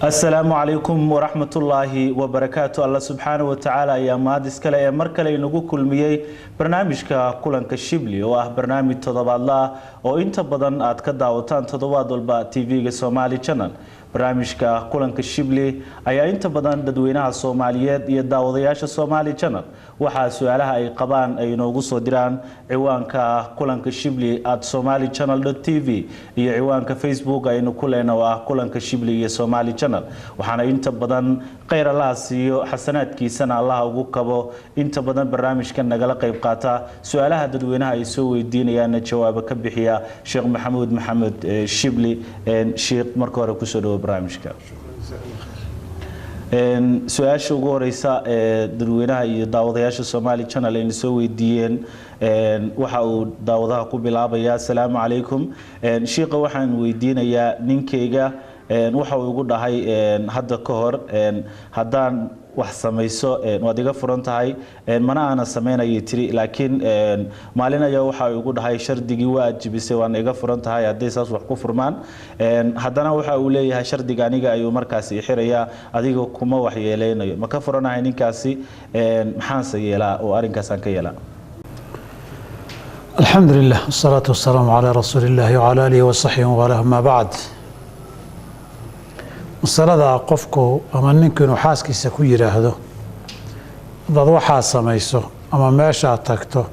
السلام عليكم ورحمة الله وبركاته. الله سبحانه وتعالى يا مادس كلا يا مركلا ينقو كل مية برنامج كلن كشبلي برنامج تضبط الله وإنت بدن أتكدا وتان تضبط البا تي في الصومالي channel. barnaamijka kulanka Shibli ayaa inta badan dadweynaha Soomaaliyeed iyo daawadayaasha Somali Channel waxa su'aalaha ay qabaan ay noogu soo diraan ciwaanka kulanka Shibli @somalichannel.tv iyo ciwaanka Facebook aynu ku leenahay kulanka Shibli iyo Somali Channel waxaana inta badan khayr Allah siiyo xasanaadkiisana Allah ugu kabo inta badan barnaamijkan nagala qayb qaata su'aalaha dadweynaha ay soo weydiinayaan jawaab ka bixiya Sheekh Maxamed Shibli Sheekh marka hore ku soo برنامجك. سؤال شو قريسا دروينها يداودياش الصومالي channel إن سوي دين وحاو داودها قبل عبيا السلام عليكم شيء وحن ويدين يا نينكيجا وحاو يقول ده هاي هذا كهر هذا وحسميسو واديك فرنتهاي منا أنا سمينا يتري لكن مالنا يا وحاو يقول هاي شرط جوا جبسي وانيك فرنتهاي هذا أساس وحكو فرمان هذانا وحاو لي هاي شرط جانيجا أيو مركزي حرية أديك كوما وحي لينا ما كفرنا هاي نكاسي محانس يلا وأرين كاسان كيلا الحمد لله والصلاة والسلام على رسول الله وعلى آله وصحبه وله ما بعد مسألة قفكو أما نكون حاسك سكوي رهدو ضد حاس سميسو أما ماشى تكتو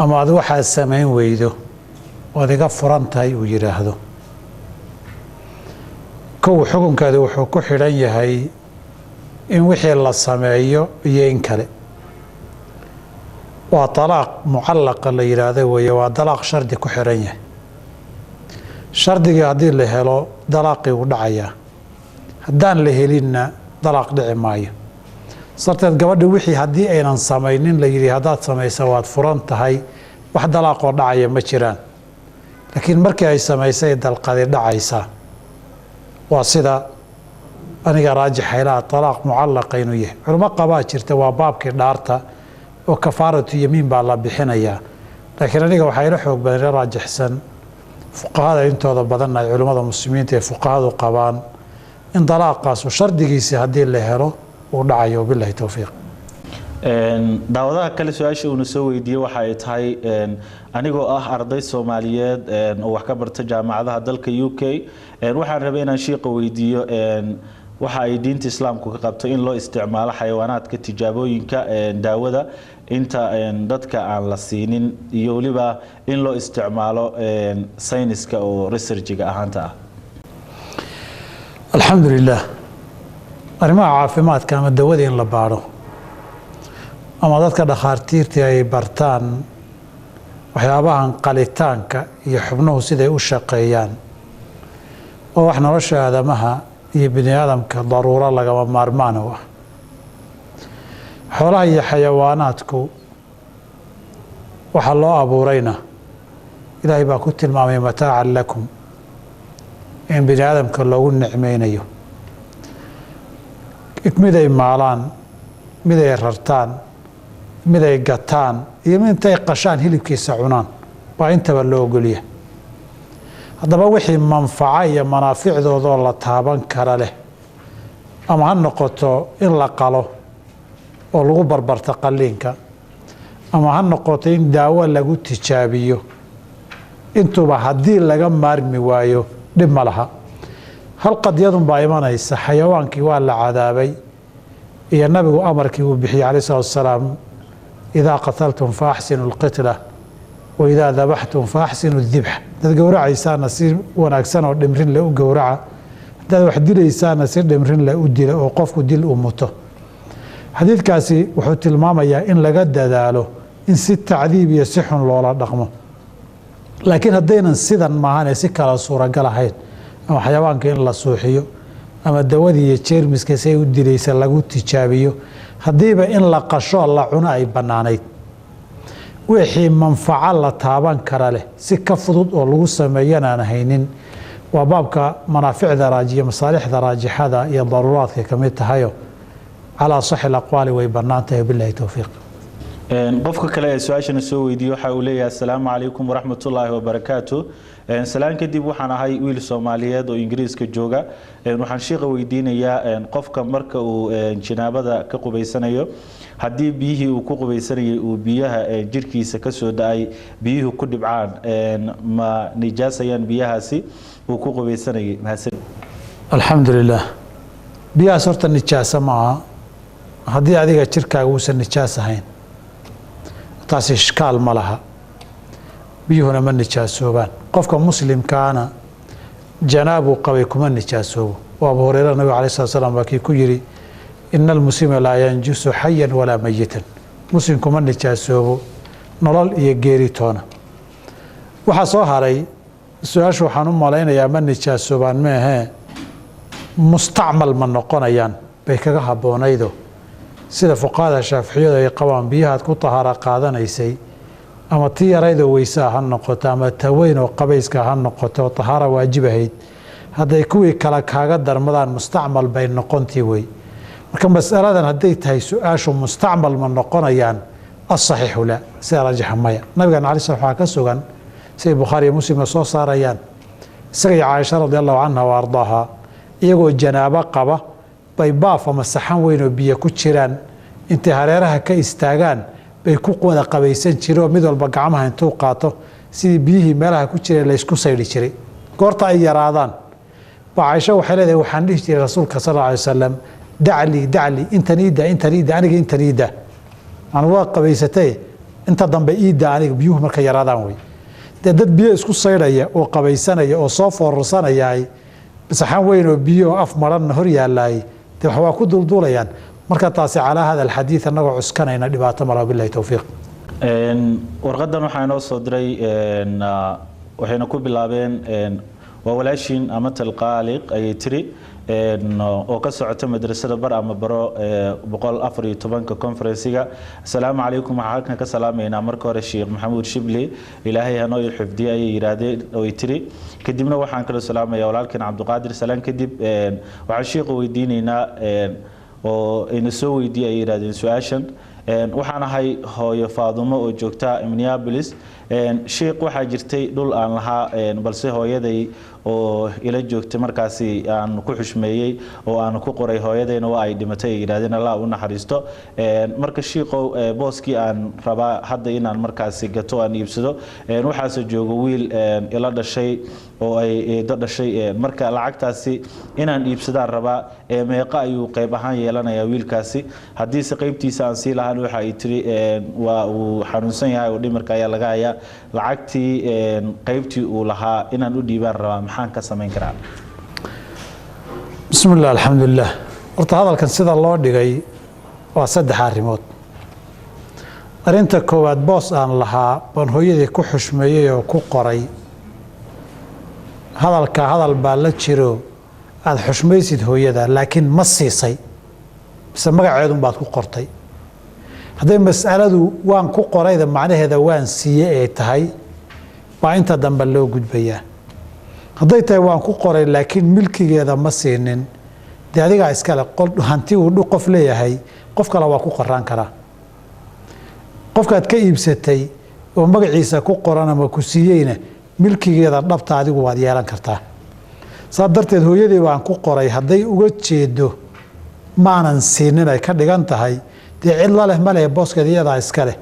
أما ضد حاس سمين ويدو وذيك فرنتاي ويرهدو كو حكم كذا وحكو حرية هاي إن وحي الله سمعيه ينكله وطلاق معلق اللي يراده وطلاق شرط كحرية شرط قاعدين اللي هلو طلاقي ودعيا هدان لهلينا طلاق دعي مايو صرتت قبل وحي هدي أينا سامينين ليري هدات سامي سواد فرنت هاي واحد طلاق ودعيا مجران لكن مركي أي سامي سيد القادر دعيسا وصدا أنا راجح إلى طلاق معلق إنويه علماء قبائل توا بابك دارتا وكفارة يمين بالله بحنايا لكن أنا وحير حق بين راجح سن فقهاء أنتوا بدنا علماء المسلمين فقهاء وقبان إن طلاقاس وشرط جيسي هدي اللي هرو ودعيو بالله توفيق. دعوة كل سؤال شو نسوي دي وحيت هاي أنا جو أرضي سوماليات وحكبرت جامعة هذا الكيوكي وحنا ربينا شيء قوي دي waxay diinta islaamku ka qabto in loo isticmaalo xayawaanaadka tijaabooyinka daawada inta dadka aan la siinin iyo waliba in loo isticmaalo sayniska oo researchiga ahaanta ah alxamdulillah arrimaha caafimaadka ama daawada in la baaro ama dadka dhakhaatiirta ay bartaan waxyaabahan qalitaanka iyo xubnuhu siday u shaqeeyaan oo wax nolosha aadamaha iyo bini aadamka daruuro lagama maarmaan u ah xoolaha iyo xayawaanaadku waxa loo abuurayna ilaahay baa ku tilmaamay mataacan lakum in bini aadamka loogu nicmaynayo miday maalaan miday rartaan miday gataan iyo intay qashaan hilibkiisa cunaan baa intaba loo ogolyahay haddaba wixii manfaco iyo manaaficdoodoo la taaban kara leh ama ha noqoto in la qalo oo lagu barbarto qalliinka ama ha noqoto in daawo lagu tijaabiyo intuba haddii laga maarmi waayo dhib ma laha hal qadyadun baa imanaysa xayawaankii waa la cadaabay iyo nabigu amarkii uu bixiyey calayhi salaatu wasalaam idaa qataltum fa axsinu alqitla وإذا ذبحتم فأحسنوا الذبح دad gowracaysaan si wanaagsan oo dhimrin la u gowraca dad wax dilaysaan si dhimrin la u dilo oo qofku dil u muto xadiidkaasi wuxuu tilmaamayaa in laga dadaalo in si tacdiib iyo si xun loola dhaqmo laakiin haddaynan sidan maahan si kala suuragal ahayn ama xayawaanka in la suuxiyo ama dawadii iyo jeermiska si ay u dilaysa lagu tijaabiyo haddiiba in la qasho la cuno ay bannaanayd wixii manfaco la taaban kara leh si ka fudud oo lagu sameeyana aan haynin waa baabka manaaficda raajiya masaalixda raajixada iyo daruuraadka kamid tahayo calaa sax alaqwaali way bannaantahay billahi tawfiiq qofka kale ee su'aashana soo weydiiyay waxa uu leeyahay assalaamu calaykum waraxmatullaahi wabarakaatu salaan kadib waxaan ahay wiil Soomaaliyeed oo Ingiriiska jooga waxaan sheekha weydiinayaa qofka marka uu jinaabada ka qubaysanayo haddii biyihii uu ku qubaysanayay uu biyaha jirkiisa ka soo dhacay biyuhu ku dhibcaan ma nijaasayaan biyahaasi uu ku qubaysanayay mahadsan alxamdulilah biyahaas horta nijaasa maaha haddii adiga jirkaaga uusan nijaas ahayn taasi ishkaal ma laha biyuhuna ma nijaasoobaan qofka muslimkaana janaabuu qabay kuma nijaasoobo waa Abu Hurayra nabiga calayhi salaatu wasalaam waa kii ku yidhi ina almuslima laa yanjusu xayan walaa mayitan muslimku ma nijaasoobo nolol iyo geeritoona waxaa soo haray su-aashu waxaan u malaynayaa ma nijaasoobaan meehee mustacmal ma noqonayaan bay kaga habboonaydo sida fuqahaada shaaficiyadu ay qabaan biyahaad ku tahaara qaadanaysay ama tii yaraydoo weysaa ha noqoto ama taweyn oo qabayska ha noqoto oo tahaara waajib ahayd hadday kuwii kale kaaga darmadaan mustacmal bay noqontii wey marka mas'aladan hadday tahay su-aashu mustacmal ma noqonayaan asaxiixu la sida rajaxa maya nabigan calayi slam waxaa ka sugan siday bukhaari iyo muslimna soo saarayaan isaga iyo caaisha radiallahu canha wa ardaaha iyagoo janaabo qaba bay baaf ama saxan weyn oo biyo ku jiraan intay hareeraha ka istaagaan bay ku wada qabaysan jireen oo mid walba gacmaha intuu qaato sidii biyihii meelaha ku jireen la isku saydhi jiray goorta ay yaraadaan ba caaisha waxay leedahay waxaan dhihi jiray rasuulka sal alla alay wasalam dacli intaniida aniga intaniida aan waa qabaysatay inta dambe iida aniga biyuhu marka yaraadaan wey dee dad biyo isku saydhaya oo qabaysanaya oo soo foorarsanayay saxan weyn oo biyo af maranna hor yaalaayay dee wax waa ku dulduulayaan marka taasi calaa hada alxadiid annagoo cuskanayna dhibaato mala billahi towfiiq warqadan waxaa inoo soo diray waxayna ku bilaabeen waa walaashiin amatal qaaliq ayay tiri oo ka socota madrasada bar ama baro 114 conference-ga assalaamu calaykum waxaan halkan ka salaamaynaa marka hore sheekh maxamuud shibli ilaahay hanoo xifdiyo ayay yiraahdeen oo ay tiri kadibna waxaan kala salaamayaa walaalkeen cabdiqaadir salaan kadib waxaan sheekhu weydiinaynaa oo ina soo weydiiyay ay yiraahdeen su'aashan waxaan ahay hooyo Faadumo oo joogta Minneapolis sheekh waxaa jirtay dhul aan lahaa balse hooyaday oo ila joogtay markaasi aan ku xushmeeyay oo aan ku qoray hooyadayna waa ay dhimatay yiraahdeen Allah u naxariisto marka sheekhow booskii aan rabaa hadda inaan markaasi gato aan iibsado waxaas joogo wiil ila dhashay oo ay dhashay marka lacagtaasi inaan iibsadaan rabaa meeqa ayuu qayb ahaan yeelanayaa wiilkaasi haddii si qaybtiisa aan sii lahaan waxa ay tiri waa uu xanuunsan yahay oo dhimirka ayaa laga hayaa lacagtii qaybtii uu lahaa inaan u dhiibaan rabaa maxaan ka samayn karaa bismillah alxamdulilah horta hadalkan sida loo dhigay waa saddex arrimood arrinta koowaad boos aan lahaa baan hooyadii ku xushmeeyey oo ku qoray hadalka hadal baa la jiro aada xushmaysid hooyada laakiin ma siisay mise magaceedun baad ku qortay hadday mas'aladu waan ku qorayda macnaheeda waan siiyey ay tahay baa inta dambe loo gudbayaa hadday tahay waan ku qoray laakiin milkigeeda ma siinin dee adigaa iskale hanti uu qof leeyahay qof kale waa ku qoraan karaa qofkaad ka iibsatay oo magaciisa ku qoran ama ku siiyeyna milkigeeda dhabta adigu waad yeelan kartaa saa darteed hooyadii baan ku qoray hadday uga jeedo maanan siinin ay ka dhigan tahay dee cid la leh ma leh booskeed iyadaa iska leh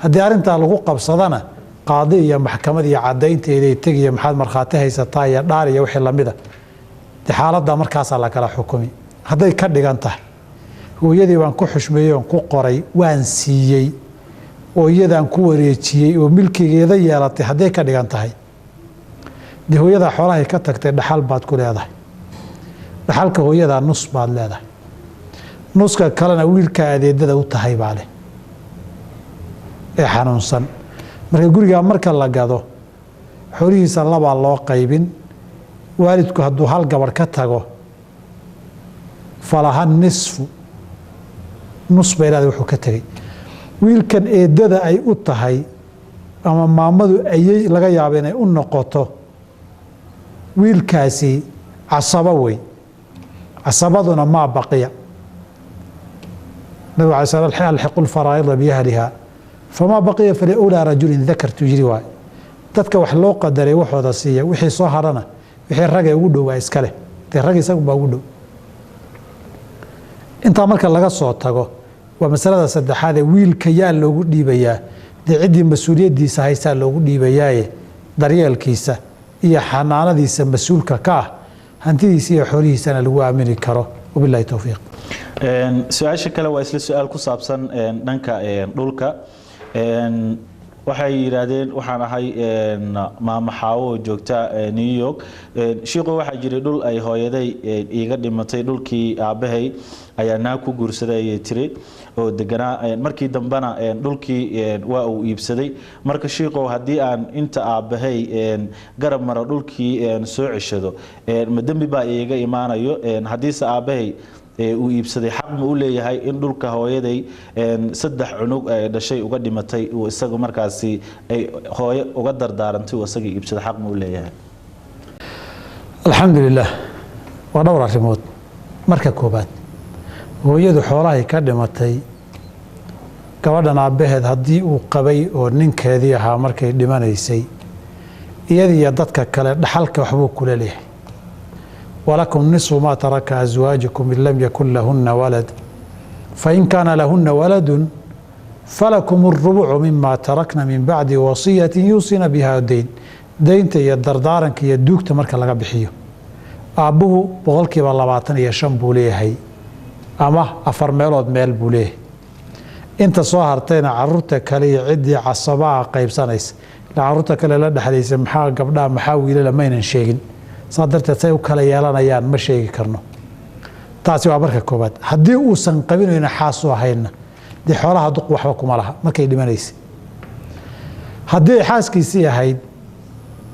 haddii arrintaa lagu qabsadana qaadi iyo maxkamad iyo caddaynteeday tegiyo maxaad markhaati haysataa iyo dhaar iyo wixii lamida dee xaaladda markaasaa la kala xukumi hadday ka dhigan tahay hooyadii baan ku xushmeeyey oon ku qoray waan siiyey oo iyadaan ku wareejiyey oo milkigeeda yeelatay hadday ka dhigan tahay dee hooyadaa xoolahay ka tagtay dhaxal baad ku leedahay dhaxalka hooyadaa nus baad leedahay nuska kalena wiilka adeedada u tahay baa leh ee xanuunsan marka gurigaa marka la gado xoolihiisa labaa loo qaybin waalidku hadduu hal gabadh ka tago falaha nisfu nus bay leedahay wuxuu ka tegey wiilkan eedada ay u tahay ama maamadu ayay laga yaaba inay u noqoto wiilkaasi casabo wey casabaduna maa baqiya nabigu alay sl alxiqu lfaraa'ida biahliha famaa baqiya faliawlaa rajulin dakartu yiri waay dadka wax loo qadaray waxooda siiya wixii soo harana wixii ragay ugu dhow waa iska leh dee rag isagunbaa ugu dhow intaa marka laga soo tago waa masalada saddexaad ee wiilka yaa loogu dhiibayaa dee ciddii mas-uuliyaddiisa haysaa loogu dhiibayaaye daryeelkiisa iyo xanaanadiisa mas-uulka ka ah hantidiisa iyo xoolihiisana lagu aamini karo wabillahi towfiiq su-aasha kale waa isla su-aal ku saabsan dhanka dhulka waxay yidhaahdeen waxaan ahay maamo xaawo oo joogta New York shiiqo waxaa jiray dhul ay hooyaday iiga dhimatay dhulkii aabahay ayaa naa ku guursaday ayay tiri oo deganaa markii dambana dhulkii waa uu iibsaday marka shiiqo haddii aan inta aabahay garab maro dhulkii soo ceshado ma dembi baa iiga imaanayo haddiise aabahay uu iibsaday xaq ma u leeyahay in dhulka hooyaday saddex cunug ay dhashay uga dhimatay uu isagu markaasi ay hooyo uga dardaarantay uu isaga iibsaday xaq ma u leeyahay alxamdulilah waa dhowr arrimood marka koobaad hooyadu xoolahay ka dhimatay gabadhan aabbaheed haddii uu qabay oo ninkeedii ahaa markay dhimanaysay iyadiiyo dadka kale dhaxalka waxbuu kula leeyahay ولكم نصف ما ترك أزواجكم إن لم يكن لهن ولد فإن كان لهن ولد فلكم الربع مما تركنا من بعد وصية يوصين بها الدين دينت يدردارنك يدوك تمرك لغا بحيو أبوه بغلقي باللباطن يشن بوليه أما أفرميلود ميل بوليه انت صهرتين عرورتك لي عدي عصباء قيب سنيس لعرورتك لدى حديث محا قبدا محاويل لمين شيئين صادرت say u kala yeelanayaan ma sheegi karno taasi waa marka koobaad haddii uusan qabinayna xaas u ahayna dee xoolaha duq waxba kuma laha markay dhimanaysay haddii ay xaaskiisii ahayd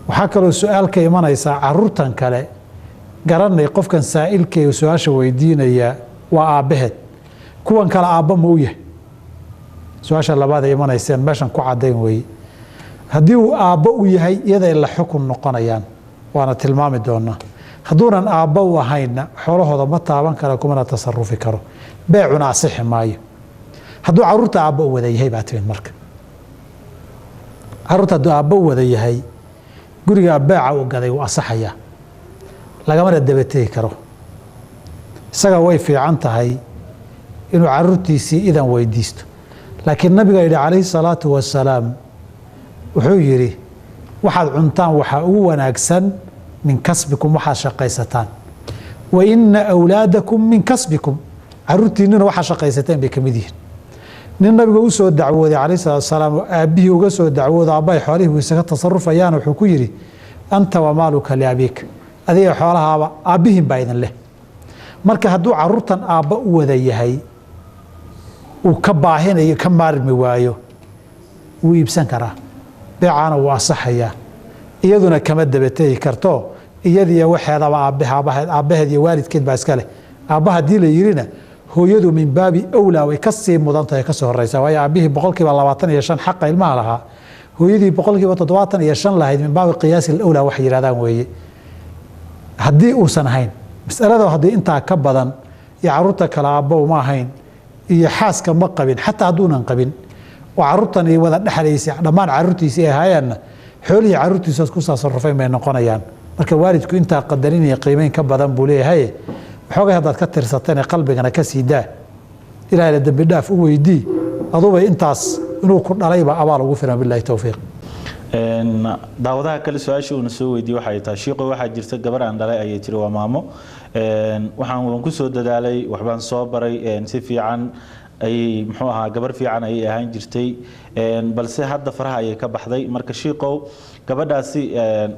waxaa kaloo su-aal ka imanaysaa caruurtan kale garanay qofkan saa'ilkay su-aasha weydiinaya waa aabbaheed kuwan kale aabba ma u yahay su-aasha labaad ay imanayseen meeshan ku caddayn weeye haddii uu aabbo u yahay iyaday la xukun noqonayaan waana tilmaami doonaa hadduunan aabba u ahayna xoolahooda ma taaban kara kumana tasarufi karo beecuna asixi maayo hadduu caruurta aabba u wada yahay baa timid marka caruurta hadduu aabba u wada yahay gurigaa beeca u gaday wuu asaxayaa lagamana dabategi karo isaga way fiican tahay inuu caruurtiisii idan weydiisto laakiin nabiga yidhi calayhi salaatu wasalaam wuxuu yidhi waxaad cuntaan waxaa ugu wanaagsan min kasbikum waxaad shaqaysataan wa ina awlaadakum min kasbikum caruurtiinnina waxaad shaqaysateen bay ka mid yihiin nin nabiga u soo dacwooday calayhi salaatu wasalaam oo aabbihii uga soo dacwooda aabbahay xoolihii buu isaga tasarufayaan wuxuu ku yidhi anta wamaaluka liabiika adiga xoolahaaba aabbihiin baa idin leh marka hadduu caruurtan aabba u wada yahay uu ka baahinayo ka maarmi waayo wuu iibsan karaa beecaana wuu asaxayaa iyaduna kama dabategi karto iyadiiyo waxeedaba aabbaheed iyo waalidkeed baa iska leh aabba haddii la yidhina hooyadu min baabi awlaa way ka sii mudantahay ka soo horeysa waayo aabbihii 25% xaqa ilmaha lahaa hooyadii 75% lahayd min baabi qiyaasi awlaa wax yidhahdaan weeye haddii uusan ahayn masalada haddii intaa ka badan iyo caruurta kale aabba uma ahayn iyo xaaska ma qabin xataa hadduunan qabin oo caruurtan ay wada dhexlaysay dhammaan caruurtiisii ay ahaayeenna xoolihii caruurtiisaas ku tasarufay may noqonayaan marka waalidku intaa qadarin iyo qiimeyn ka badan buu leeyahay waxoogay haddaad ka tirsateen qalbigana ka sii daa ilaahayna dembi dhaaf u weydii aduba intaas inuu ku dhalayba abaal ugu filan billahi towfiiq daawadaha kale su-aasha uuna soo weydiiyey waxay tahay shiiqo waxaa jirta gabar aan dhalay ayay tiri waa maamo waxaan ku soo dadaalay waxbaan soo baray si fiican ayay muxuu ahaa gabar fiican ayay ahaan jirtay balse hadda faraha ayay ka baxday marka shiiqow gabadhaasi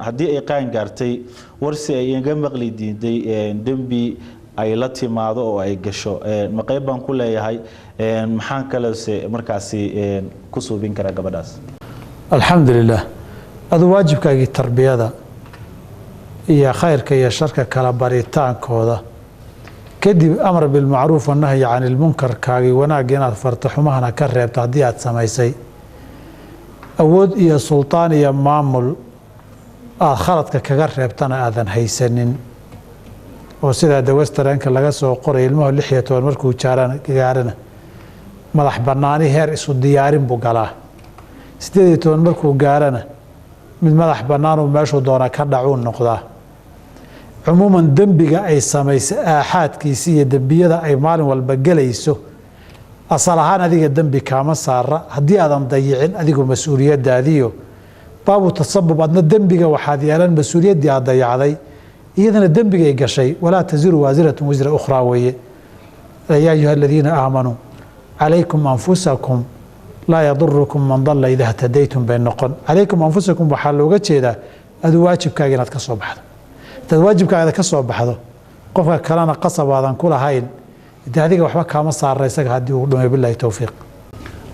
haddii ay qaan gaartay warsi ay iga maqli diiday dembi ay la timaado oo ay gasho ma qayb baan ku leeyahay maxaan kalese markaasi ku suubin karaa gabadhaas alxamdulilah aduu waajibkaagii tarbiyada iyo khayrka iyo sharka kala baritaankooda kadib amar bilmacruuf wanahyi can ilmunkarkaagii wanaagga inaad farto xumahana ka reebto haddii aad samaysay awood iyo sultaan iyo maamul aad khaladka kaga reebtana aadan haysanin oo sidaa dawastareenka laga soo qoray ilmuhu 16 markuu gaarana madax bannaani heer isu diyaarin buu galaa 18 markuu gaarana mid madax bannaan uu meeshuu doona ka dhacuu noqdaa cumuuman dembiga ay samaysay aaxaadkiisa iyo dembiyada ay maalin walba gelayso asal ahaan adiga dembi kaama saara haddii aadan dayicin adigu mas-uuliyaddaadiyo baabu tasabub adna dembiga waxaad yeelan mas-uuliyaddii aad dayacday iyadana dembigay gashay walaa taziru waasiratun wisra ukhraa weeye yaa ayuha aladiina aamanuu calaykum anfusakum laa yadurukum man dalla ida htadaytum bay noqon calaykum anfusakum waxaa looga jeedaa aduu waajibkaaga inaad ka soo baxdo hadaad waajibkaaga ka soo baxdo qofka kalena qasab aadan ku lahayn dee adiga waxba kaama saarna isaga haddii uu dhumay billahi towfiiq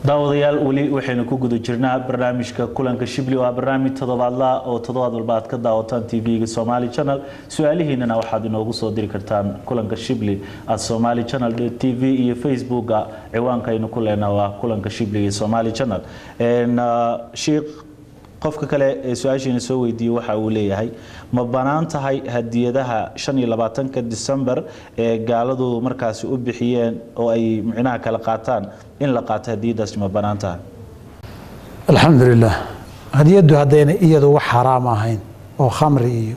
daawadayaal weli waxaynu ku guda jirnaa barnaamijka kulanka shibli waa barnaamij toddobaadla oo toddobaad walba aad ka daawataan tv-ga Somali Channel su'aalihiinana waxaad inoogu soo diri kartaan kulanka shibli @Somali Channel TV iyo Facebook-ga ciwaanka aynu ku leenahay waa kulanka shibli ee Somali Channel sheekh qofka kale ee su'aashiina soo weydiiyay waxa uu leeyahay ma banaan tahay hadiyadaha 25 December ee gaaladu markaas u bixiyeen oo ay micnaha kala qaataan in la qaato hadiyadaas ma banaan tahay alxamdulillah hadiyadu hadayna iyadu wax xaraam ahayn oo khamri iyo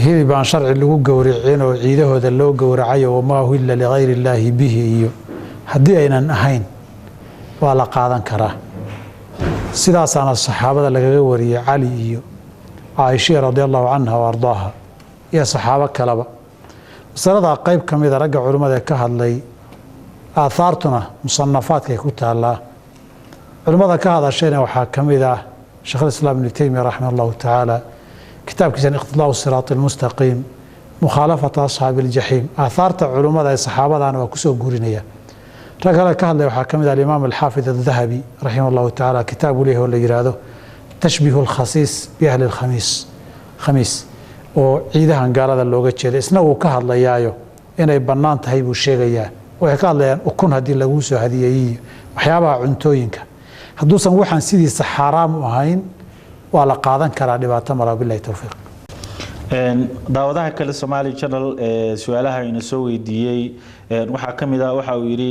hilib aan sharci lagu gowracin oo ciidahooda loo gowracayo oo ma huwa li ghayri illaahi bihi iyo haddii aynan ahayn waa la qaadan karaa sidaasaana saxaabada lagaga wariyay cali iyo caaisha radiyallahu anha wa ardaaha iyo saxaabo kaleba masalada qayb ka mid ah ragga culimada ka hadlay aahaartuna musanafaadka ku taala culimada ka hadashayna waxaa ka mid ah sheekh islaam ibn taymiyyah rahimahullahu ta'ala kitaabkiisa iqtidaa'u siraat almustaqim mukhalafata ashaabi aljahim aahaarta culimada ee saxaabadana waa ku soo guurinaya رجل كهلا وحكم الإمام الحافظ الذهبي رحمه الله تعالى كتاب له ولا يراده تشبيه الخصيص بأهل خميس وعيدها قال هذا اللغة شيء إسنا وكهلا يايو إن يبنان تهيب الشيء يا ويقال لي أكون هذه اللغوس هذه وحيابها عنتوينك هدوسا وحن سيدي حرام وهين وعلى قاعدة كرادي بعتمر بالله التوفيق daawadaha kale Somali Channel su'aalaha ina soo weydiiyay waxa kamid ah waxa uu yiri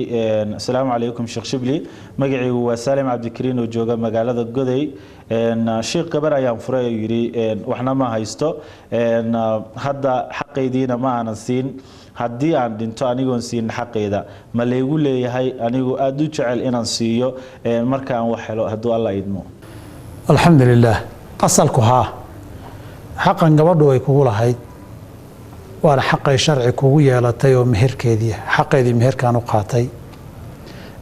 assalaamu alaykum Sheikh Shibli magaciigu waa Salim Abdikariin oo jooga magaalada Goday Sheikh gabar ayaan furay yiri waxna ma haysto hadda xaqeediina ma aanan siin haddii aan dhinto anigoon siin xaqeeda ma leegu leeyahay anigu aad u jecel inaan siiyo marka aan wax helo hadduu Allah idmo alxamdulillah asalku haa xaqan gabadhu ay kugu lahayd waana xaqay sharci kugu yeelatay oo meherkeedii xaqeedii meherkan u qaatay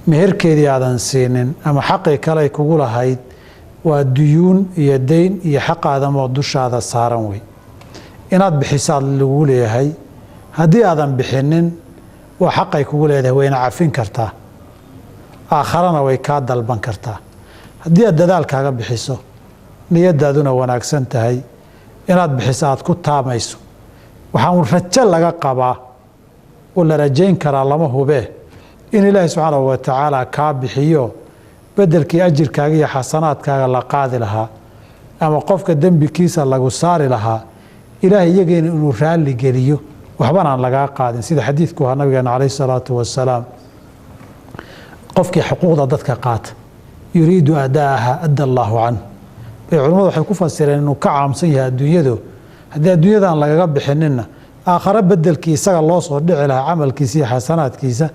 meherkeedii aadan siinin ama xaqii kale ay kugu lahayd waa duyuun iyo dayn iyo xaq aadamoo dushaada saaran wey inaad bixisaad lagu leeyahay haddii aadan bixinin waa xaqay kugu leedahay wayna cafin kartaa aakharana way kaa dalban kartaa haddii aad dadaalkaaga bixiso niyadaaduna wanaagsan tahay inaad bixiso aad ku taamayso waxaan rajo laga qabaa oo la rajayn karaa lama hubee in ilaahay subxaanahu wa tacaala kaa bixiyo bedelkii ajirkaaga iyo xasanaadkaaga la qaadi lahaa ama qofka dembikiisa lagu saari lahaa ilaahay iyageena inuu raalli geliyo waxbana aan lagaa qaadin sida xadiidku ahaa nabigeena calayhi salaatu wasalaam qofkii xuquuqda dadka qaata yuriidu adaaha adda allaahu canhu bay culimmadu waxay ku fasireen inuu ka caamsan yahay adduunyadu haddii adduunyadan lagaga bixinina aakhare bedelkii isaga loo soo dhici lahaa camalkiisa iyo xasanaadkiisa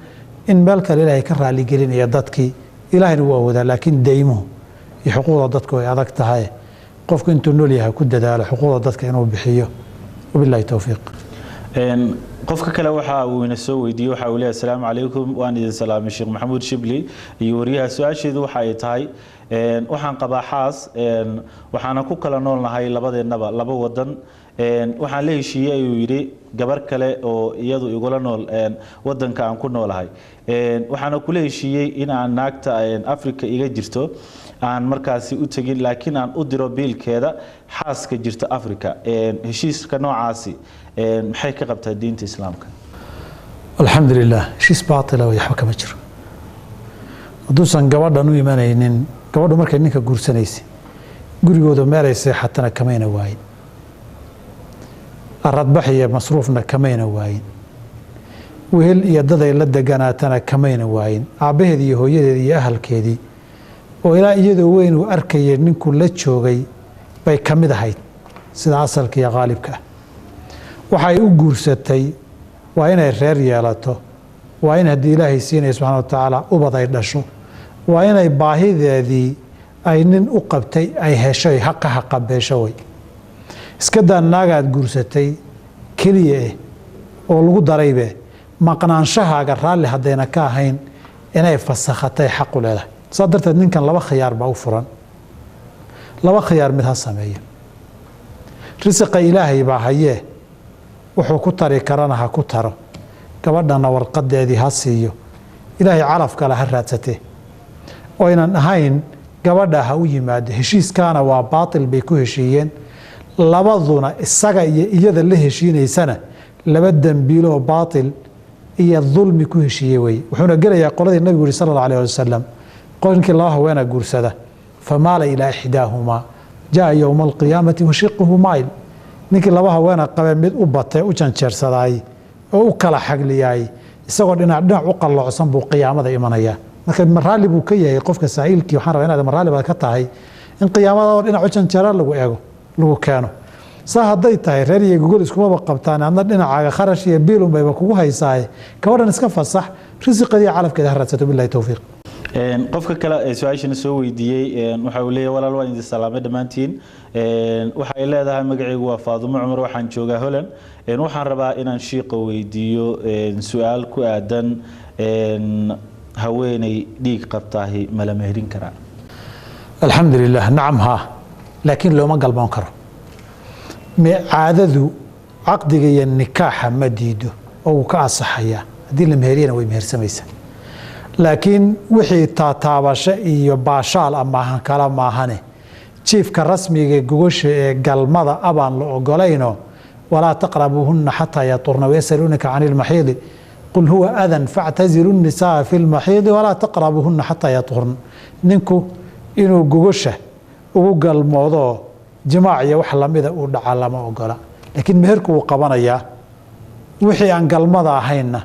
in meel kale ilaahay ka raaligelinaya dadkii ilaahayna waa wadaa laakiin deymuhu iyo xuquuqda dadku ay adag tahay qofku intuu nool yahay ku dadaalo xuquuqda dadka inuu bixiyo wabillahi towfiiq qofka kale waxa uu ina soo weydiiyay waxa uu leeyahay assalaamu calaykum waan idin salaamay Sheikh Maxamuud Shibli iyo wariyaha su'aasheedu waxa ay tahay waxaan qabaa xaas waxaana ku kala noolnahay labadeennaba laba wadan waxaan la heshiiyay ayuu yiri gabar kale oo iyadu igula nool wadanka aan ku noolahay waxaana kula heshiiyay in aan naagta Afrika iga jirto aan markaasi u tagin laakiin aan u diro biilkeeda xaaska jirta Afrika heshiiska noocaasi maxay ka qabtaa diinta islaamka alxamdulillah heshiis baatila way waxba kama jiro haduusan gabadhan u imanaynin gabadhu markay ninka guursanaysa gurigooda meelay seexatana kamayna waayin aradbax iyo masruufna kamayna waayin wehel iyo dad ay la deganaatana kamayna waayin aabbaheedii iyo hooyadeedii iyo ahalkeedii oo ilaa iyadoo weyn uu arkayay ninkuu la joogay bay ka mid ahayd sida asalka iyo qaalibka ah waxay u guursatay waa inay reer yeelato waa in haddii ilaahay siinaya subxana wa tacaala ubad ay dhasho waa inay baahideedii ay nin u qabtay ay heshoy haqa qabeesho way iska daa naagaad guursatay keliya oo lagu daraybe maqnaanshahaaga raalli haddayna ka ahayn inay fasakhatay xaq u leedahay saa darteed ninkan laba khiyaar baa u furan laba khiyaar mid ha sameeya risiqa ilaahay baa hayee wuxuu ku tari karana ha ku taro gabadhana warqadeedii ha siiyo ilaahay calaf kale ha raadsatee oynan ahayn gabadha ha u yimaado heshiiskaana waa baatil bay ku heshiiyeen labaduna isaga iyo iyada la heshiinaysana laba dembiiloo baatil iyo dulmi ku heshiiyey weye wuxuuna gelayaa qoladii nabigu yuri sala allahu alayh wasalam qolinkii laba haweena guursada famaala ilaa ixdaahumaa jaa yowma alqiyaamati washiquhu maayl ninkii laba haweena qabee mid u batay u janjeersadaay oo u kala xagliyaay isagoo dhinac u qalloocsan buu qiyaamada imanayaa marka maraalli buu ka yahay qofka saa'ilkii waxaan rabaa inaad maraalli baad ka tahay in qiyaamada oo dhinac u janjeera lagu eego lagu keeno saa hadday tahay reer iyo gogol iskumaba qabtaan adna dhinacaaga kharash iyo biilun bayba kugu haysaaye gabadhan iska fasax risiqadii calafkeeda ha raadsato billahi towfiiq qofka kale ee su-aashana soo weydiiyey waxa uu leeyahay walaal waan idin salaamay dhammaantiin waxa ay leedahay magacaygu waa Faadumo Cumar waxaan joogaa Holland waxaan rabaa inaan shiiqa weydiiyo su'aal ku aadan haweeney dhiig qabtaahi ma la meherin karaa alxamdulilah nacam haa laakiin looma galmoon karo caadadu caqdiga iyo nikaaxa ma diido oo uu ka asaxayaa haddii la meheriyana way mehersamaysaa laakiin wixii taataabasho iyo baashaal amaahan kala maahane jiifka rasmiga gogosha ee galmada abaan la ogolayno walaa taqrabuuhunna xataa yaturna wayasaluunaka cani ilmaxiidi qul huwa adan factazilu nnisaa fi lmaxiidi walaa taqrabuuhunna xataa yaturna ninku inuu gogosha ugu galmoodo jimaac iyo wax lamida uu dhaca lama ogola laakiin meherku wuu qabanayaa wixii aan galmada ahaynna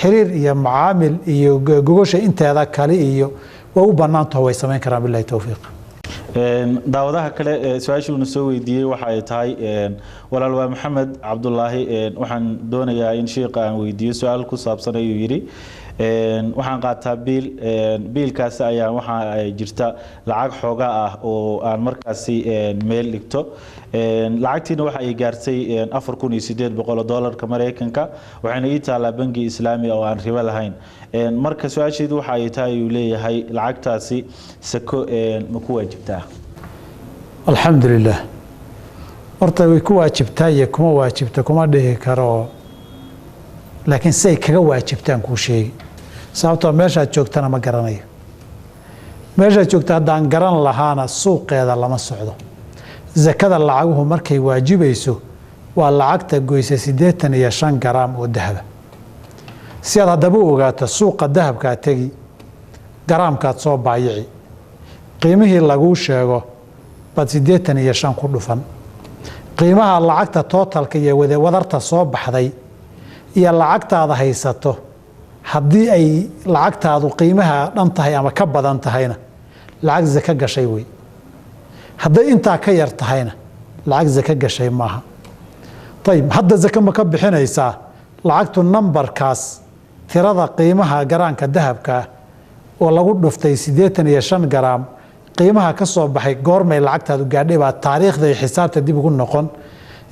xiriir iyo macaamil iyo gogosha inteeda kale iyo waa u bannaantaho way samayn karaan billahi towfiiq daawadaha kale su-aashuuna soo weydiiyey waxa ay tahay walaal waa maxamed cabdulaahi waxaan doonayaa in shiiqa aan weydiiyo su-aal ku saabsan ayuu yidhi waxaan qaataa biilkaasi ayaa waxa ay jirta lacag xoogaa ah oo aan markaasi meel dhigto lacagtiina waxa ay gaartay $4,800 Mareykanka waxayna ii taalaa bangi islaami oo aan ribo lahayn marka su-aasheedu waxa ay tahay uu leeyahay lacagtaasi sako ma ku waajibtaa alxamdulilah horta way ku waajibtaa iyo kuma waajibta kuma dhihi karo laakiin say kaga waajibtaan kuu sheegi sababtoo meeshaad joogtana ma garanayo meeshaad joogta haddaan garan lahaana suuqeeda lama socdo zakada lacaguhu markay waajibayso waa lacagta goysa 85 garaam oo dahaba si aad haddaba u ogaato suuqa dahabkaa tegi garaamkaad soo baayici qiimihii laguu sheego baad 85 ku dhufan qiimaha lacagta tootalka iyo wadarta soo baxday iyo lacagtaada haysato haddii ay lacagtaadu qiimaha dhan tahay ama ka badan tahayna lacag zaka gashay wey hadday intaa ka yar tahayna lacag zaka gashay maaha ayib hadda zaka ma ka bixinaysaa lacagtu nambarkaas tirada qiimaha garaanka dahabka oo lagu dhuftay 85 garaam qiimaha ka soo baxay goormay lacagtaadu gaadhay baa taariikhda iyo xisaabta dib ugu noqon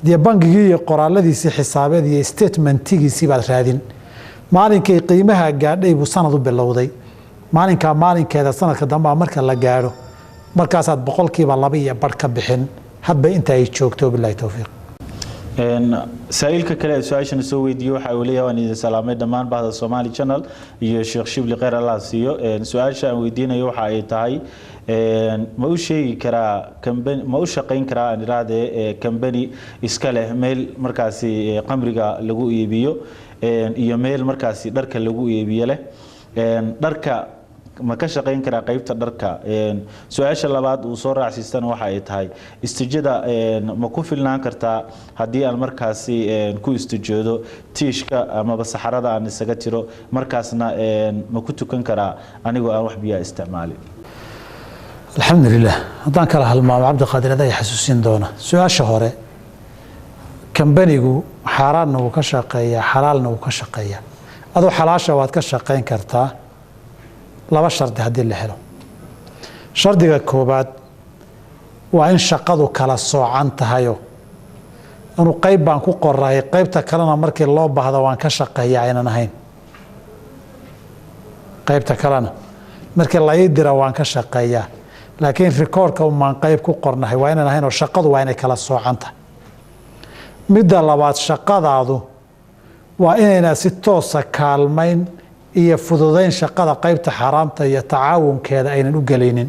dee bangigii iyo qoraaladiisii xisaabeed iyo statementigiisii baad raadin maalinkay qiimaha gaadhay buu sanad u bilowday maalinkaa maalinkeeda sanadka dambe marka la gaadho markaasaad 2% iyo badh ka bixin hadba inta ay joogto billahi towfiiq سائلك كلا سؤال سو ويديو حاوليه وان سلامي دمان بعد الصومالي channel iyo Sheekh Shibli qeyr Allah siiyo su'aasha aan weydiinayo waxa ay tahay ma u sheegi karaa company ma u shaqeyn karaa iraade company iska leh meel markaasi qamriga lagu iibiyo iyo meel markaasi dharka lagu iibiyo leh dharka ma ka shaqeyn karaa qaybta dharka su'aasha labaad uu soo raacsiistan waxa ay tahay istijada ma ku filnaan kartaa hadii aan markaasi ku istijoodo tiishka ama saxarada aan isaga tiro markaasna ma ku tukan karaa anigoo aan wax biyo isticmaalin الحمد لله haddaan kala halmaamo cabdiqaadir adaa xasuusin doona su-aasha hore kambanigu xaaraanna wuu ka shaqeeyaa xalaalna wuu ka shaqeeyaa adoo xalaasha waad ka shaqayn kartaa laba shardi haddii la helo shardiga koobaad waa in shaqadu kala soocan tahayo inuu qayb baan ku qorahay qaybta kalena markii loo baahdo waan ka shaqeeyaa aynan ahayn qaybta kalena markii la ii dira waan ka shaqeeyaa laakiin rikoorka umaan qayb ku qornahay waa inaan ahayn oo shaqadu waa inay kala soocan tahay midda labaad shaqadaadu waa inayna si toosa kaalmayn iyo fududayn shaqada qaybta xaraamta iyo tacaawunkeeda aynan u gelaynin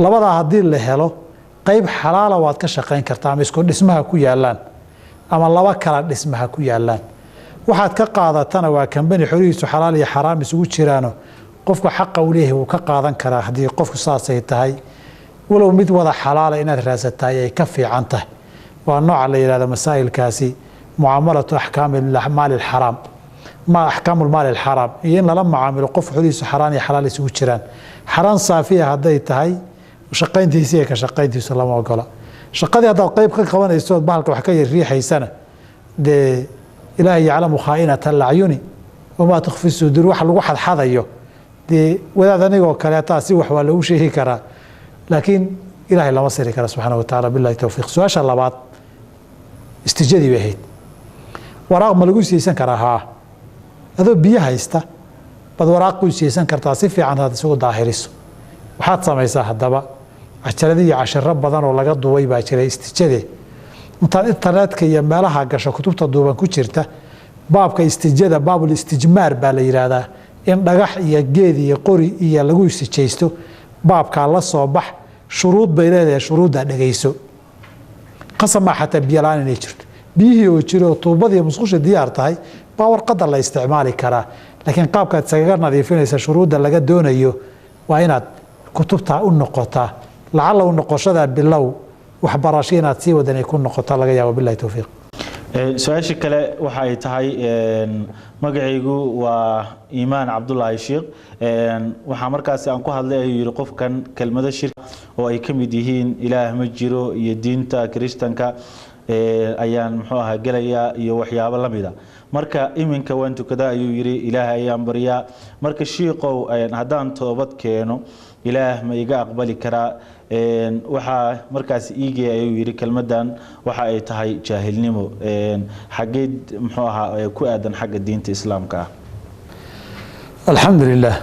labadaa haddii la helo qayb xalaala waad ka shaqayn kartaa ama isku dhismaha ku yaalaan ama laba kala dhismaha ku yaalaan waxaad ka qaadatana waa kambani xorihiisu xalaal iyo xaraam isugu jiraano qofka xaqa uu leeyahay wuu ka qaadan karaa haddii qofku saasay tahay walow mid wada xalaala inaad raasataay ay ka fiican tahay waa nooca la yidhahdo masaa'ilkaasi mucaamalatu axkaami maali alxaraam ma axkaamu lmaali alxaraam iyo in lala macaamilo qof xolihiisu xaraan iyo xalaal isugu jiraan xaraan saafiya hadday tahay shaqayntiisa iyo ka shaqayntiisu lama ogola shaqadii haddaad qayb ka qabanayso ood bahalka wax ka yar riixaysana dee ilaahay yaclamu khaa'inata alacyuni wamaa tukhfi suduur wax lagu xadxadayo dee wadaad anigoo kaleetaa si wax waa lagu sheegi karaa laakiin ilaahay lama siri kara subxaana wa tacaala billahi towfiiq su-aasha labaad istijadii bay ahayd waraaq ma lagu siyeysan karaa haa adoo biyo haysta baad waraaq ku siyeysan kartaa si fiican hadaad isugu daahiriso waxaad samaysaa haddaba cajaladii iyo cashiro badan oo laga duubay baa jiray istijade intaad internetka iyo meelaha gasho kutubta duuban ku jirta baabka istijada baabul istijmaar baa la yidhaahdaa in dhagax iyo geed iyo qori iyo lagu istijaysto baabkaa la soo bax shuruud bay leedahay shuruuddaa dhegayso qasab maa xataa biyo la-aan inay jirto biyihii oo jiro tuubadii musqusha diyaar tahay baa warqadda la isticmaali karaa laakiin qaabkaad isagaga nadiifinaysa shuruudda laga doonayo waa inaad kutubtaa u noqotaa lacalla u noqoshadaa bilow waxbarasho inaad sii wadan ay ku noqotaa laga yaabo billahi towfiiq su-aasha kale waxa ay tahay magacaygu waa iimaan cabdulaahi sheekh waxaa markaasi aan ku hadlay ayuu yidhi qofkan kelmado shirki oo ay ka mid yihiin ilaah ma jiro iyo diinta kiristanka ayaan muxuu ahaa gelayaa iyo waxyaabo la mida marka iminka waan tukadaa ayuu yidhi ilaahay ayaan baryaa marka shiiqow haddaan toobad keeno ilaah ma iga aqbali karaa waxaa markaas iigay ayuu yidhi kelmadan waxa ay tahay jaahilnimo xageed muxuu ahaa ku aadan xagga diinta islaamka ah alxamdu lilah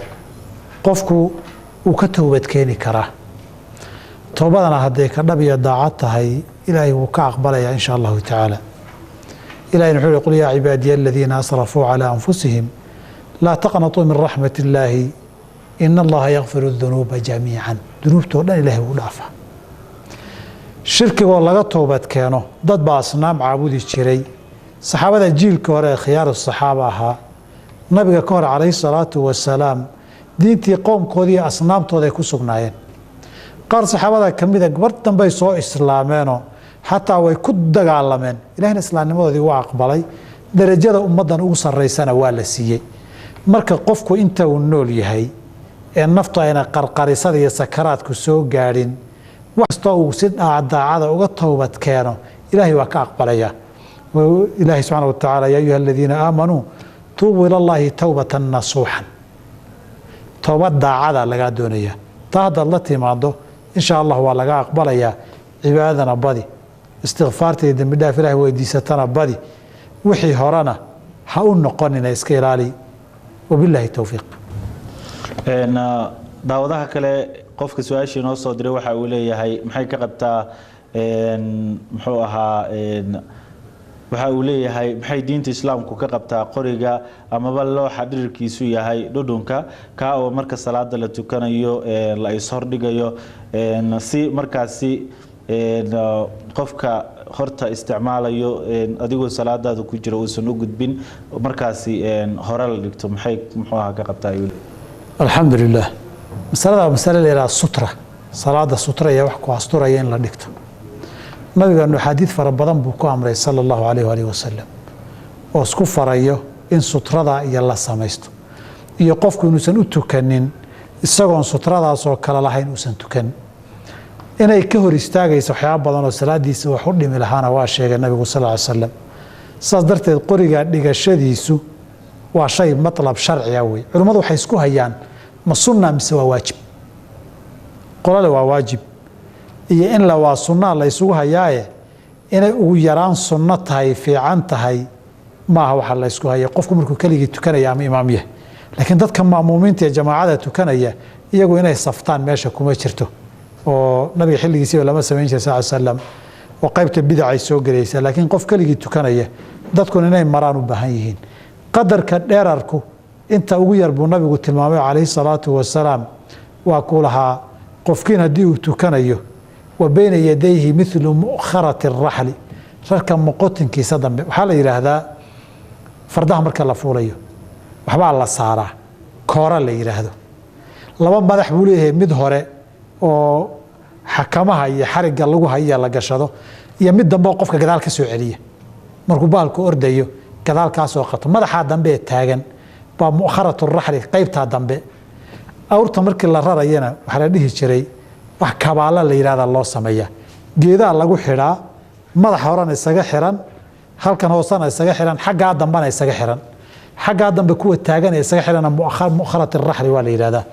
qofku wuu ka toobad keeni karaa toobadana hadday ka dhab iyo daacad tahay ilaahay wuu ka aqbalayaa in sha allahu tacaala ilahina wuxuu yihi qul yaa cibaadiya aladiina asrafuu calaa anfusihim laa taqnatuu min raxmat illaahi in allaha yakfiru dunuuba jamiican dunuubtoo dhan ilaahay wuu dhaafa shirkigoo laga toobad keeno dad baa asnaam caabudi jiray saxaabada jiilka hore ee khiyaaru saxaaba ahaa nabiga ka hor calayhi salaatu wasalaam diintii qowmkoodii asnaamtooda ay ku sugnaayeen qaar saxaabada ka mida gabar dambey soo islaameenoo xataa way ku dagaalameen ilahina islaamnimadoodii waa aqbalay darajada ummaddan ugu sarraysana waa la siiyey marka qofku inta uu nool yahay ee naftu ayna qarqarisada iyo sakaraadku soo gaadhin wax kastoo uu si daacada uga toobad keeno ilaahay waa ka aqbalaya ilaahay subxaana wa tacaala yaa ayuha aladiina aamanuu tuubuu ila llaahi towbatan nasuuxan toobad daacada lagaa doonaya taa haddaad la timaado in sha allah waa laga aqbalayaa cibaadadana badi istikfaarta iyo dembi dhaaf ilahay weydiisatana badi wixii horena ha u noqonina iska ilaali wabilaahi towfiiq daawadaha kale qofka su-aashii noo soo diray waxa uu leeyahay maxay ka qabtaa muxuu ahaa waxa uu leeyahay maxay diinta islaamku ka qabtaa qoriga amaba looxa dhirirkiisu yahay dhudhunka kaa oo marka salaada la tukanayo la ishordhigayo si markaasi qofka horta isticmaalayo adigoo salaadaada ku jira uusan u gudbin markaasi hore la dhigto maxay muxuu ahaa ka qabtaa ayuu alxamdu lilah masalada waa masale la yidhaha sutra salaada sutra iyo wax ku asturaya in la dhigto nabigeenu axaadiid fara badan buu ku amray sala allahu calayh waalihi wasalam oo isku farayo in sutrada iyo la samaysto iyo qofku inuusan u tukanin isagoon sutradaasoo kale lahayn uusan tukan inay ka hor istaagayso waxyaaba badan oo salaadiisa wax u dhimi lahaana waa sheegay nabigu sal ly slam saas darteed qoriga dhigashadiisu waa shay matlab sharciya wey culimmadu waxay isku hayaan ma sunna mise waa waajib qolale waa waajib iyo in la waa sunnaa la isugu hayaaye inay ugu yaraan sunno tahay fiican tahay maaha waxa la isku haya qofku markuu keligii tukanaya ama imaam yahay laakiin dadka ma'muumiinta ee jamaacada tukanaya iyagu inay saftaan meesha kuma jirto oo nabiga xilligiisiiba lama samayn jiray sal slam oo qaybta bidacay soo gelaysa laakiin qof keligii tukanaya dadkuna inay maraan u baahan yihiin qadarka dheerarku inta ugu yar buu nabigu tilmaamay calayhi salaatu wasalaam waa ku lahaa qofkiin haddii uu tukanayo wa bayna yadayhi milu mu'kharati araxli rarka moqotinkiisa dambe waxaa la yidhaahdaa fardaha marka la fuulayo waxbaa la saaraa koora la yidhaahdo laba madax buu leeyahay mid hore oo xakamaha iyo xarigga lagu haya la gashado iyo mid dambe oo qofka gadaal ka soo celiya markuu baalku ordayo gadaal kaa soo qato madaxaa dambe ee taagan baa mu'kharatu raxli qaybtaa dambe awrta markii la rarayana waxaa la dhihi jiray wax kabaala la yidhahda loo sameeya geedaa lagu xidhaa madax horena isaga xiran halkan hoosena isaga xiran xaggaa dambena isaga xiran xaggaa dambe kuwa taagan ee isaga xirana mu'kharat raxli waa la yidhahdaa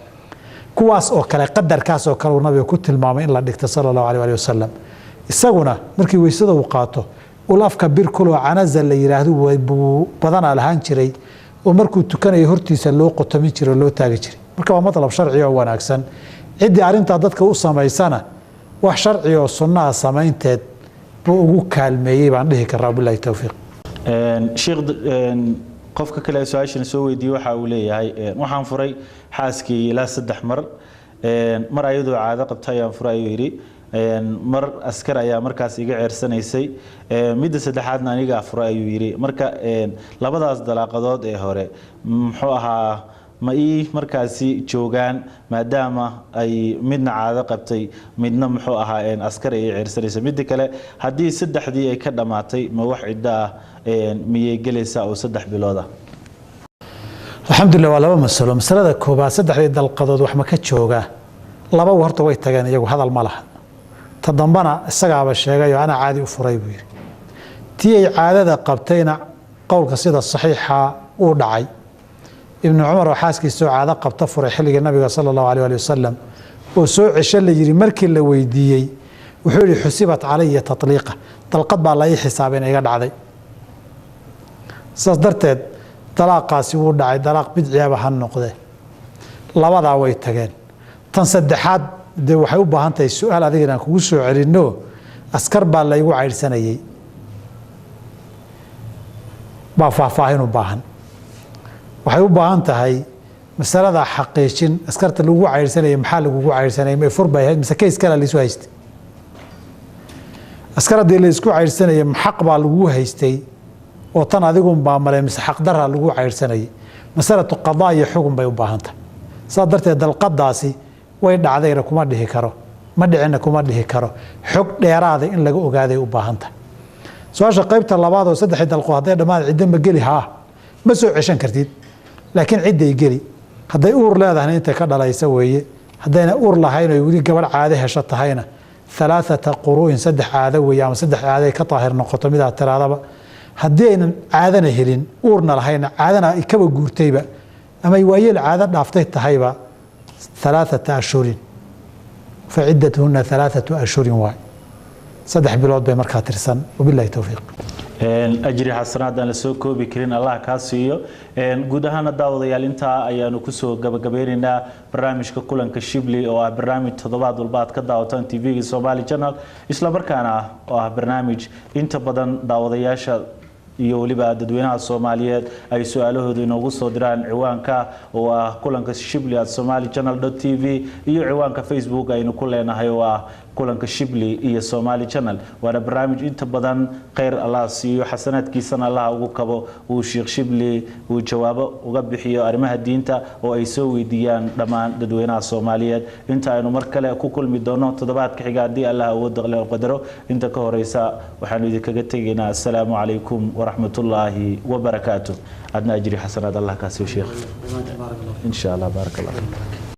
kuwaas oo kale qadarkaas oo kale uu nabiga ku tilmaamay in la dhigto sala allahu alayh ali wasalam isaguna markii weysada uu qaato ul afka bir kuloo canaza la yidhaahdo buu badanaa lahaan jiray oo markuu tukanayo hortiisa loo qotomin jiray oo loo taagi jiray marka waa matlab sharci oo wanaagsan ciddii arrintaa dadka u samaysana wax sharci oo sunnaha samaynteed buu ugu kaalmeeyey baan dhihi karaa billahi towfiiq sheekh qofka kale su-aashan soo weydiiyey waxa uu leeyahay waxaan furay xaaskii ilaa 3 mar mar ayadoo caado qabta ayaan furay ayuu yidhi mar askar ayaa markaas iga ceersanaysay midda saddexaadna aniga furay ayuu yidhi marka labadaas dalaaqadood ee hore muxuu ahaa ma ii markaasi joogaan maadaama ay midna caado qabtay midna muxuu ahaa askar ay ceersanaysay midda kale haddii saddexdii ay ka dhammaatay ma wax ciddo ah miyay gelaysaa oo 3 bilood ah alxamdulilah waa laba masalo masalada koobaad saddexdii dalqadood wax ma ka joogaa laba horta way tageen iyagu hadal ma laha ta dambana isagaaba sheegayoo ana caadi u furay buu yidhi tii ay caadada qabtayna qowlka sida saxiixa uu dhacay ibnu cumar oo xaaskiisoo caado qabta furay xilligii nabiga sala allahu alayh ali wasalam oo soo cesho la yidhi markii la weydiiyey wuxuu yidhi xusibat calaya tatliiqa dalqad baa la ii xisaabay in iga dhacday saas darteed dalaaqaasi wuu dhacay dalaaq bidciaba ha noqde labadaa way tageen tan saddexaad dee waxay u baahan tahay su-aal adiga inaan kugu soo celinno askar baa laygu caydhsanayey baa faahfaahin u baahan waxay u baahan tahay masalada xaqiijin askarta lagu caydhsanayay maxaa lagugu caydhsanayay may fur bay ahayd mise kays kale laysu haystay askar haddii laysku caydhsanayay xaq baa lagu haystay oo tan adigun baa maray mise xaqdaraa lagu caydhsanayay masalatu qadaa iyo xugun bay u baahan tahay saas darteed dalqadaasi way dhacdayna kuma dhihi karo ma dhicina kuma dhihi karo xog dheeraada in laga ogaaday u baahan tahay su-aasha qaybta labaad oo 3 dalqo hadday dhammaan ciddo ma geli haa ma soo ceshan kartid laakiin cidday geli hadday uur leedahayna intay ka dhalaysa weeye haddayna uur lahayn oo weli gabadh caado hesho tahayna 3 quru'in 3 caado weeye ama 3 caado ay ka daahir noqoto midaa tiraadaba haddii aynan caadana helin uurna lahayna caadana ay kaba guurtayba ama ay waayeel caado dhaaftay tahayba 3 ashhurin fa ciddatuhunna 3 ashhurin waay 3 bilood bay markaa tirsan wabillahi towfiiq ajri xasanaad aan la soo koobi karin allah kaa siiyo guud ahaan daawadayaal intaa ayaanu kusoo gabagabeynaynaa barnaamijka kulanka shibli oo ah barnaamij toddobaad walba aad ka daawataan tv-ga Somali Channel isla markaana oo ah barnaamij inta badan daawadayaasha iyo waliba dadweynaha Soomaaliyeed ay su'aalahooda inoogu soo diraan ciwaanka oo ah kulanka shibli @somalichannel.tv iyo ciwaanka Facebook aynu ku leenahay oo ah kulanka shibli iyo Somali Channel waana barnaamij inta badan khayr Allah siiyo xasanaadkiisana Allah ugu kabo uu Sheekh Shibli uu jawaabo uga bixiyo arrimaha diinta oo ay soo weydiiyaan dhammaan dadweynaha Soomaaliyeed inta aynu mar kale ku kulmi doono toddobaadka xiga hadii Allah uu daqlo qadaro inta ka horeysa waxaanu idinkaga tegaynaa assalaamu calaykum warahmatullaahi wabarakaatuh adna ajri xasanaad Allah ka siiyo sheekh insha Allah barakallahu